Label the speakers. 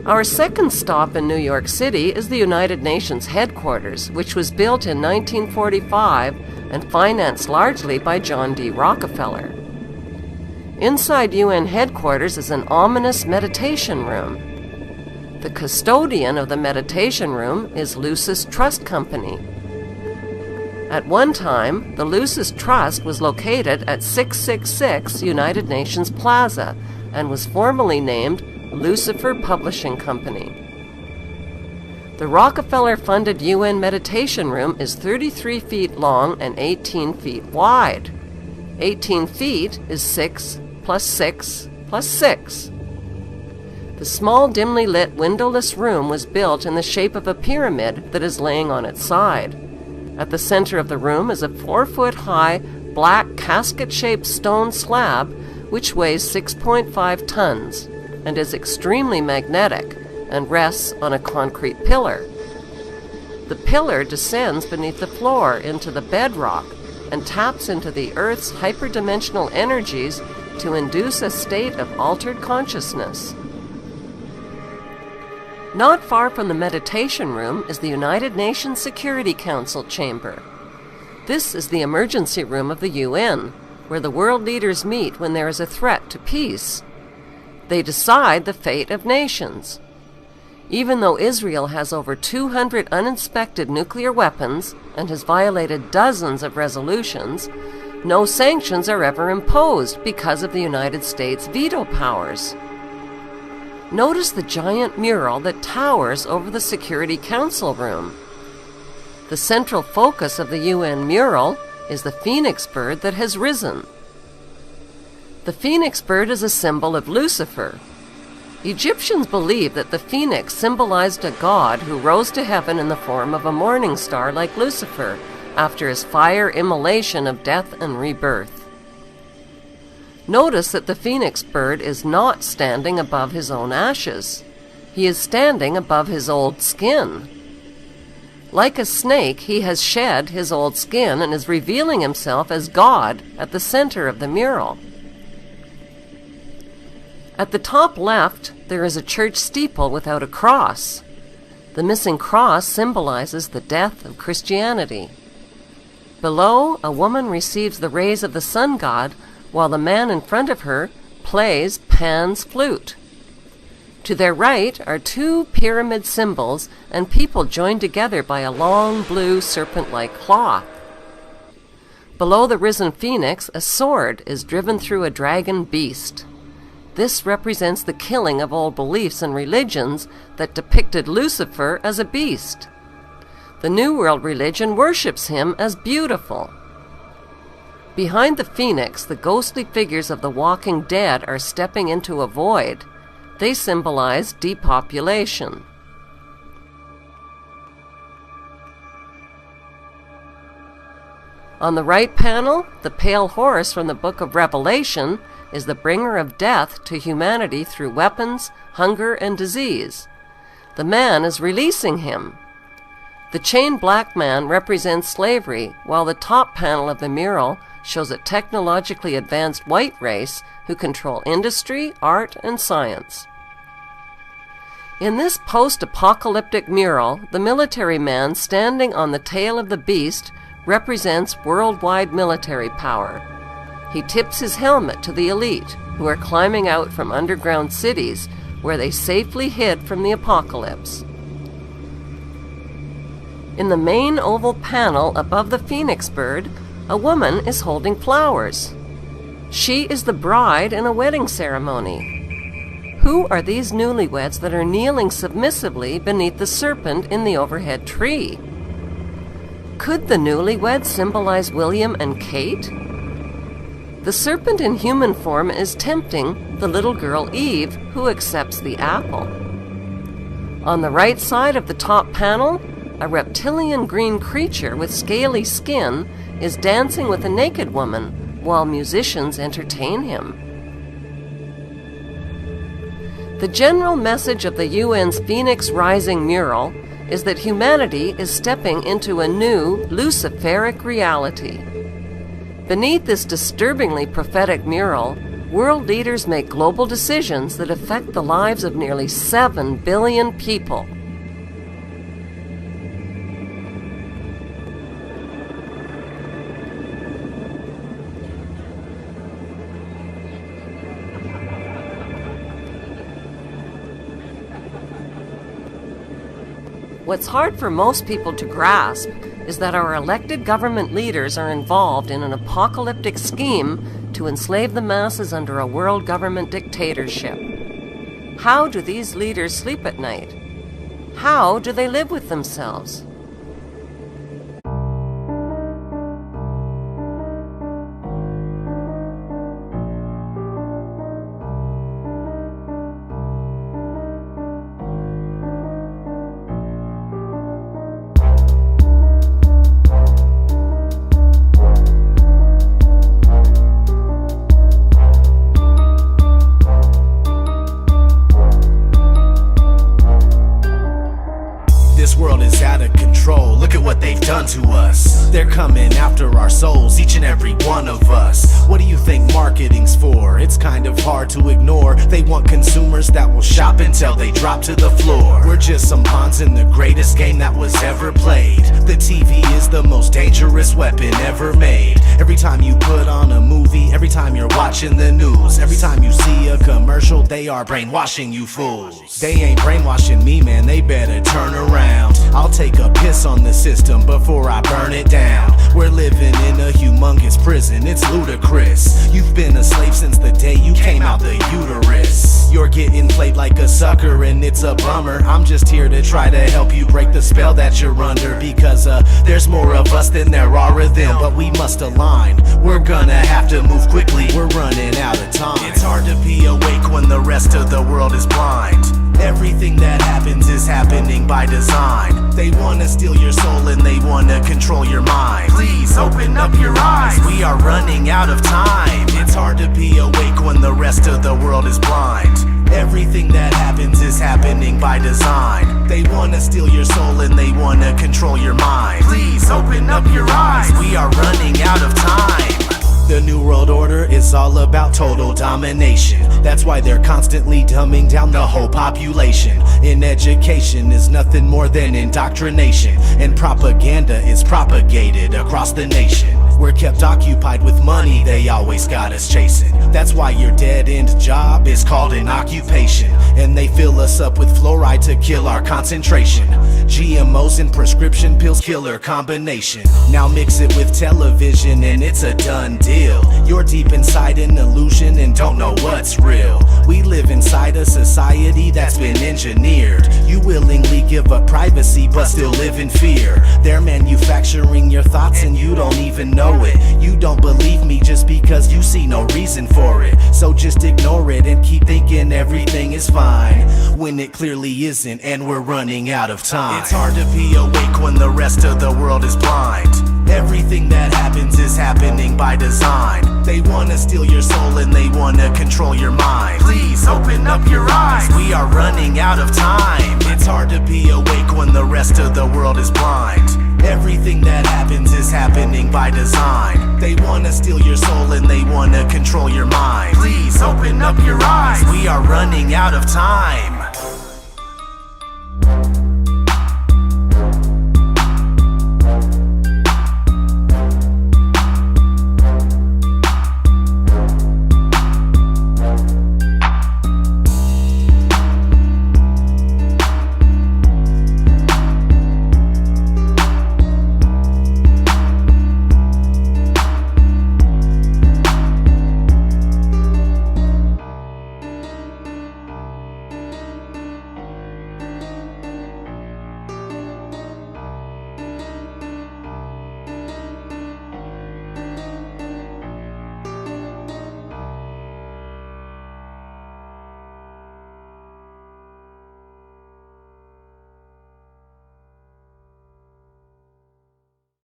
Speaker 1: Our second stop in New York City is the United Nations headquarters, which was built in 1945 and financed largely by John D. Rockefeller. Inside UN headquarters is an ominous meditation room. The custodian of the meditation room is Lucis Trust Company. At one time, the Lucis Trust was located at 666 United Nations Plaza and was formerly named Lucifer Publishing Company. The Rockefeller-funded UN Meditation Room is 33 feet long and 18 feet wide. 18 feet is 6 plus 6 plus 6. The small, dimly lit, windowless room was built in the shape of a pyramid that is laying on its side. At the center of the room is a 4-foot-high, black, casket-shaped stone slab which weighs 6.5 tons and is extremely magnetic and rests on a concrete pillar. The pillar descends beneath the floor into the bedrock and taps into the Earth's hyperdimensional energies to induce a state of altered consciousness. Not far from the meditation room is the United Nations Security Council chamber. This is the emergency room of the UN, where the world leaders meet when there is a threat to peace. They decide the fate of nations. Even though Israel has over 200 uninspected nuclear weapons and has violated dozens of resolutions, no sanctions are ever imposed because of the United States' veto powers. Notice the giant mural that towers over the Security Council room. The central focus of the UN mural is the phoenix bird that has risen. The phoenix bird is a symbol of Lucifer. Egyptians believed that the phoenix symbolized a god who rose to heaven in the form of a morning star like Lucifer after his fire immolation of death and rebirth. Notice that the phoenix bird is not standing above his own ashes. He is standing above his old skin. Like a snake, he has shed his old skin and is revealing himself as God at the center of the mural. At the top left, there is a church steeple without a cross. The missing cross symbolizes the death of Christianity. Below, a woman receives the rays of the sun god, while the man in front of her plays Pan's flute. To their right are two pyramid symbols and people joined together by a long blue serpent-like cloth. Below the risen phoenix, a sword is driven through a dragon beast. This represents the killing of old beliefs and religions that depicted Lucifer as a beast. The New World religion worships him as beautiful. Behind the phoenix, the ghostly figures of the walking dead are stepping into a void. They symbolize depopulation. On the right panel, the pale horse from the book of Revelation is the bringer of death to humanity through weapons, hunger, and disease. The man is releasing him. The chained black man represents slavery, while the top panel of the mural shows a technologically advanced white race who control industry, art, and science. In this post-apocalyptic mural, the military man standing on the tail of the beast represents worldwide military power. He tips his helmet to the elite, who are climbing out from underground cities where they safely hid from the apocalypse. In the main oval panel above the phoenix bird, a woman is holding flowers. She is the bride in a wedding ceremony. Who are these newlyweds that are kneeling submissively beneath the serpent in the overhead tree? Could the newlyweds symbolize William and Kate? The serpent in human form is tempting the little girl Eve, who accepts the apple. On the right side of the top panel, a reptilian green creature with scaly skin is dancing with a naked woman while musicians entertain him. The general message of the UN's Phoenix Rising mural is that humanity is stepping into a new Luciferic reality. Beneath this disturbingly prophetic mural, World leaders make global decisions that affect the lives of nearly 7 billion people. What's hard for most people to grasp is that our elected government leaders are involved in an apocalyptic scheme to enslave the masses under a world government dictatorship. How do these leaders sleep at night? How do they live with themselves?
Speaker 2: This world is out of control, look at what they've done to us. They're coming after our souls, each and every one of us. What do you think marketing's for? It's kind of hard to ignore. They want consumers that will shop until they drop to the floor. We're just some pawns in the greatest game that was ever played. The TV is the most dangerous weapon ever made. Every time you put on a movie, every time you're watching the news, every time you see a commercial, they are brainwashing you fools. They ain't brainwashing me, man, they better turn around. I'll take a piss on the system before I burn it down. We're living in a humongous prison, it's ludicrous. You've been a slave since the day you came out the uterus. You're getting played like a sucker and it's a bummer. I'm just here to try to help you break the spell that you're under. Because there's more of us than there are of them, but we must align. We're gonna have to move quickly, we're running out of time. It's hard to be awake when the rest of the world is blind. Everything that happens is happening by design. They wanna steal your soul and they wanna control your mind. Please open up your eyes, we are running out of time. It's hard to be awake when the rest of the world is blind. Everything that happens is happening by design. They wanna steal your soul and they wanna control your mind. Please open up your eyes, we are running out of time. The New World Order is all about total domination. That's why they're constantly dumbing down the whole population. In education is nothing more than indoctrination, and propaganda is propagated across the nation. We're kept occupied with money they always got us chasing. That's why your dead-end job is called an occupation. And they fill us up with fluoride to kill our concentration. GMOs and prescription pills, killer combination. Now mix it with television and it's a done deal. You're deep inside an illusion and don't know what's real. We live inside a society that's been engineered. You willingly give up privacy but still live in fear. They're manufacturing your thoughts and you don't even know it. You don't believe me just because you see no reason for it. So just ignore it and keep thinking everything is fine, when it clearly isn't and we're running out of time. It's hard to be awake when the rest of the world is blind. Everything that happens is happening by design. They wanna steal your soul and they wanna control your mind. Please open up your eyes, we are running out of time. It's hard to be awake when the rest of the world is blind. Everything that happens is happening by design. They wanna steal your soul and they wanna control your mind. Please open up your eyes, we are running out of time.